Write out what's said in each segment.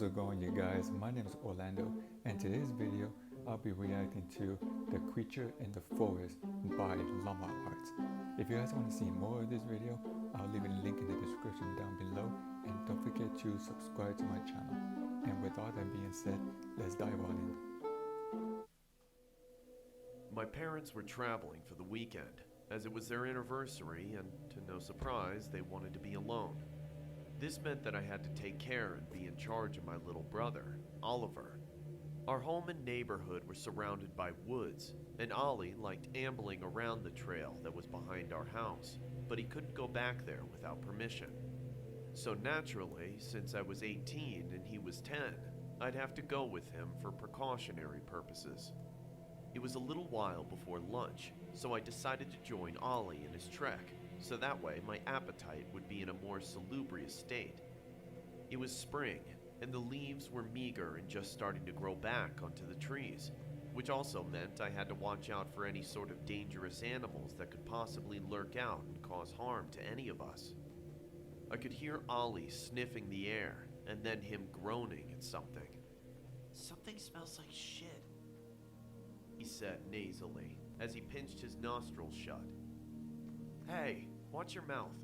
How's it going, you guys? My name is Orlando, and today's video I'll be reacting to The Creature in the Forest by LlamaArts. If you guys want to see more of this video, I'll leave a link in the description down below, and don't forget to subscribe to my channel. And with all that being said, let's dive on in. My parents were traveling for the weekend, as it was their anniversary, and to no surprise, they wanted to be alone. This meant that I had to take care and be in charge of my little brother, Oliver. Our home and neighborhood were surrounded by woods, and Ollie liked ambling around the trail that was behind our house, but he couldn't go back there without permission. So naturally, since I was 18 and he was 10, I'd have to go with him for precautionary purposes. It was a little while before lunch, so I decided to join Ollie in his trek, so that way my appetite would be in a more salubrious state. It was spring, and the leaves were meager and just starting to grow back onto the trees, which also meant I had to watch out for any sort of dangerous animals that could possibly lurk out and cause harm to any of us. I could hear Ollie sniffing the air, and then him groaning at something. "Something smells like shit," he said nasally, as he pinched his nostrils shut. "Hey, watch your mouth,"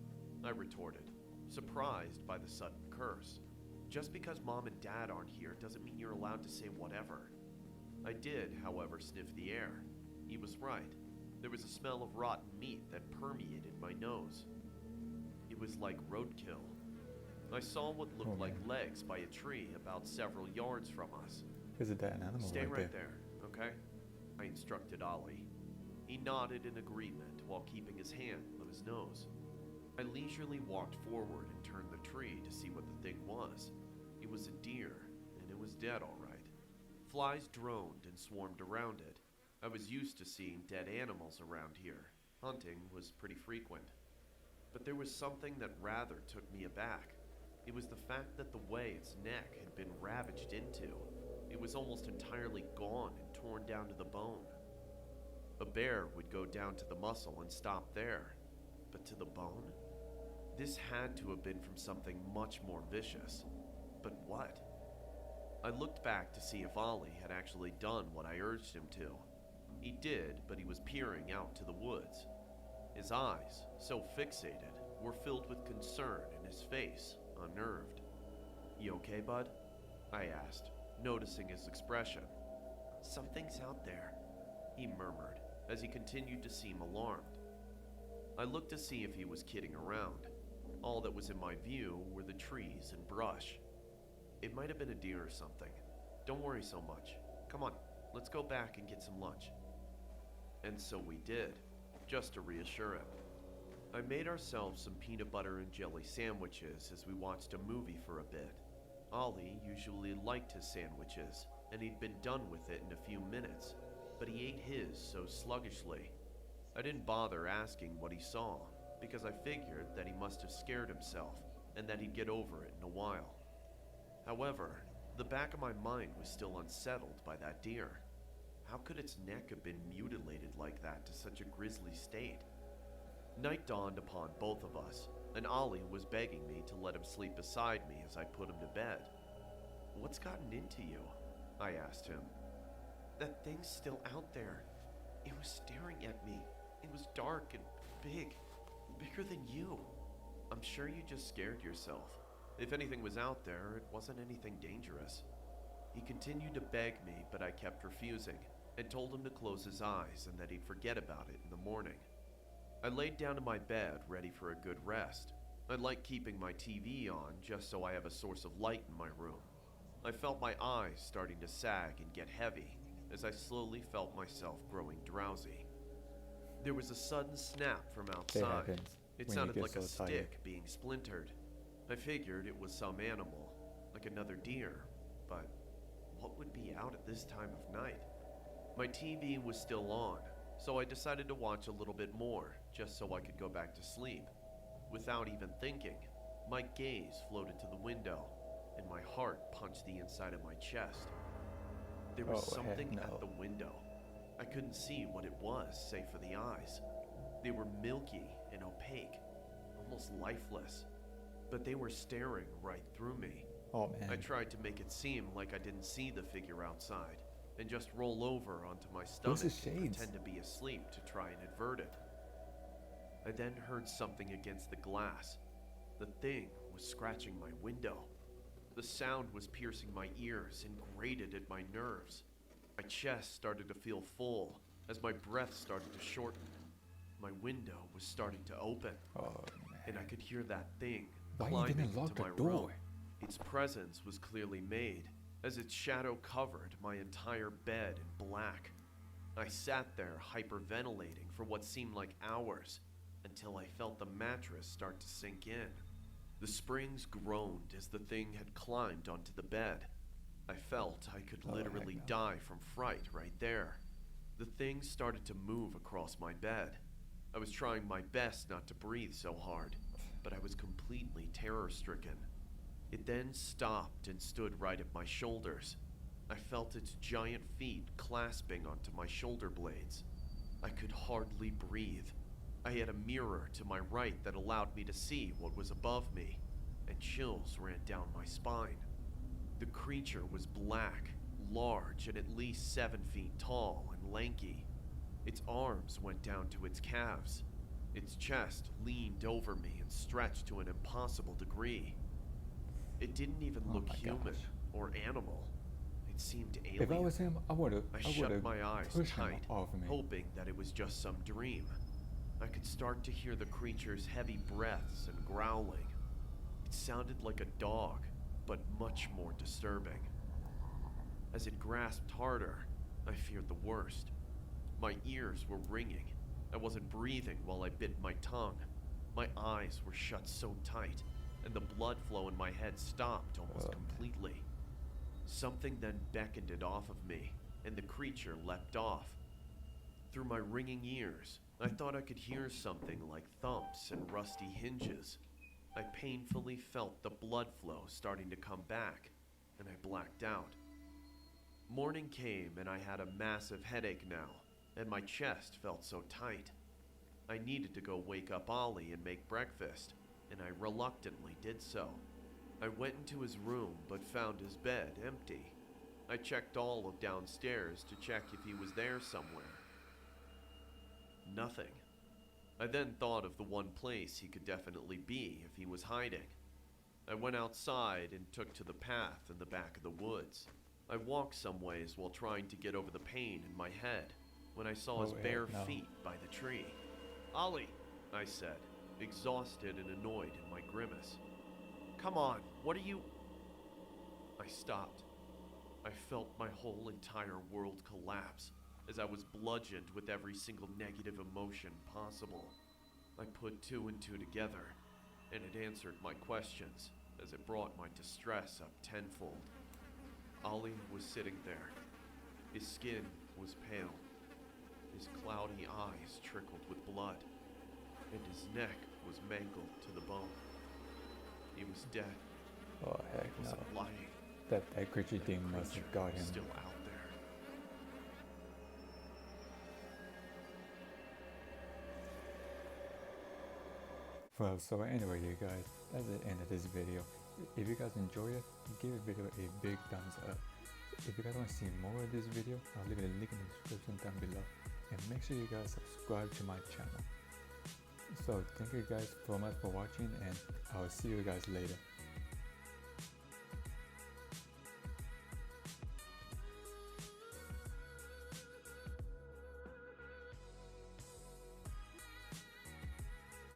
I retorted, surprised by the sudden curse. Just because Mom and Dad aren't here doesn't mean you're allowed to say whatever. I did, however, sniff the air. He was right. There was a smell of rotten meat that permeated my nose. It was like roadkill. I saw what looked like legs by a tree about several yards from us. Isn't that an animal? Stay right there, okay? I instructed Ollie. He nodded in agreement while keeping his hand on his nose. I leisurely walked forward and turned the tree to see what the thing was. It was a deer, and it was dead all right. Flies droned and swarmed around it. I was used to seeing dead animals around here. Hunting was pretty frequent. But there was something that rather took me aback. It was the fact that the way its neck had been ravaged into. It was almost entirely gone and torn down to the bone. A bear would go down to the muscle and stop there, but to the bone? This had to have been from something much more vicious. But what? I looked back to see if Ollie had actually done what I urged him to. He did, but he was peering out to the woods. His eyes, so fixated, were filled with concern and his face unnerved. "You okay, bud?" I asked, noticing his expression. "Something's out there," he murmured, as he continued to seem alarmed. I looked to see if he was kidding around. All that was in my view were the trees and brush. It might have been a deer or something. Don't worry so much. Come on, let's go back and get some lunch. And so we did, just to reassure him. I made ourselves some peanut butter and jelly sandwiches as we watched a movie for a bit. Ollie usually liked his sandwiches, and he'd been done with it in a few minutes, but he ate his so sluggishly. I didn't bother asking what he saw, because I figured that he must have scared himself, and that he'd get over it in a while. However, the back of my mind was still unsettled by that deer. How could its neck have been mutilated like that to such a grisly state? Night dawned upon both of us, and Ollie was begging me to let him sleep beside me as I put him to bed. "What's gotten into you?" I asked him. "That thing's still out there. It was staring at me. It was dark and big. Bigger than you." "I'm sure you just scared yourself. If anything was out there, it wasn't anything dangerous." He continued to beg me, but I kept refusing, and told him to close his eyes and that he'd forget about it in the morning. I laid down in my bed, ready for a good rest. I like keeping my TV on just so I have a source of light in my room. I felt my eyes starting to sag and get heavy, as I slowly felt myself growing drowsy. There was a sudden snap from outside. It sounded like a stick being splintered. I figured it was some animal, like another deer, but what would be out at this time of night? My TV was still on, so I decided to watch a little bit more, just so I could go back to sleep. Without even thinking, my gaze floated to the window, and my heart punched the inside of my chest. There was something at the window. I couldn't see what it was, save for the eyes. They were milky and opaque, almost lifeless, but they were staring right through me. Oh man. I tried to make it seem like I didn't see the figure outside and just roll over onto my stomach Those are and shades. pretend to be asleep to try and avert it. I then heard something against the glass. The thing was scratching my window. The sound was piercing my ears and grated at my nerves. My chest started to feel full as my breath started to shorten. My window was starting to open, Oh and I man. could hear that thing Why you climbing didn't lock into the my door? room. Its presence was clearly made, as its shadow covered my entire bed in black. I sat there hyperventilating for what seemed like hours, until I felt the mattress start to sink in. The springs groaned as the thing had climbed onto the bed. I felt I could Oh, heck literally no. die from fright right there. The thing started to move across my bed. I was trying my best not to breathe so hard, but I was completely terror-stricken. It then stopped and stood right at my shoulders. I felt its giant feet clasping onto my shoulder blades. I could hardly breathe. I had a mirror to my right that allowed me to see what was above me, and chills ran down my spine. The creature was black, large, and at least 7 feet tall and lanky. Its arms went down to its calves. Its chest leaned over me and stretched to an impossible degree. It didn't even Oh look my human gosh. or animal. It seemed alien. If I was him, I would I have shut my eyes pushed him tight, off of me. hoping that it was just some dream. I could start to hear the creature's heavy breaths and growling. It sounded like a dog, but much more disturbing. As it grasped harder, I feared the worst. My ears were ringing. I wasn't breathing while I bit my tongue. My eyes were shut so tight, and the blood flow in my head stopped almost completely. Something then beckoned it off of me, and the creature leapt off. Through my ringing ears, I thought I could hear something like thumps and rusty hinges. I painfully felt the blood flow starting to come back, and I blacked out. Morning came, and I had a massive headache now, and my chest felt so tight. I needed to go wake up Ollie and make breakfast, and I reluctantly did so. I went into his room but found his bed empty. I checked all of downstairs to check if he was there somewhere. Nothing. I then thought of the one place he could definitely be if he was hiding. I went outside and took to the path in the back of the woods. I walked some ways while trying to get over the pain in my head when I saw his bare feet by the tree. "Ollie," I said, exhausted and annoyed in my grimace. "Come on, what are you—" I stopped. I felt my whole entire world collapse as I was bludgeoned with every single negative emotion possible. I put 2 and 2 together, and it answered my questions as it brought my distress up tenfold. Ollie was sitting there. His skin was pale. His cloudy eyes trickled with blood, and his neck was mangled to the bone. He was dead. Oh heck I no. wasn't lying. That creature thing must have got him. Still out there. Well, so anyway, you guys, that's the end of this video. If you guys enjoy it, give the video a big thumbs up. If you guys want to see more of this video, I'll leave a link in the description down below. And make sure you guys subscribe to my channel. So thank you guys so much for watching, and I'll see you guys later.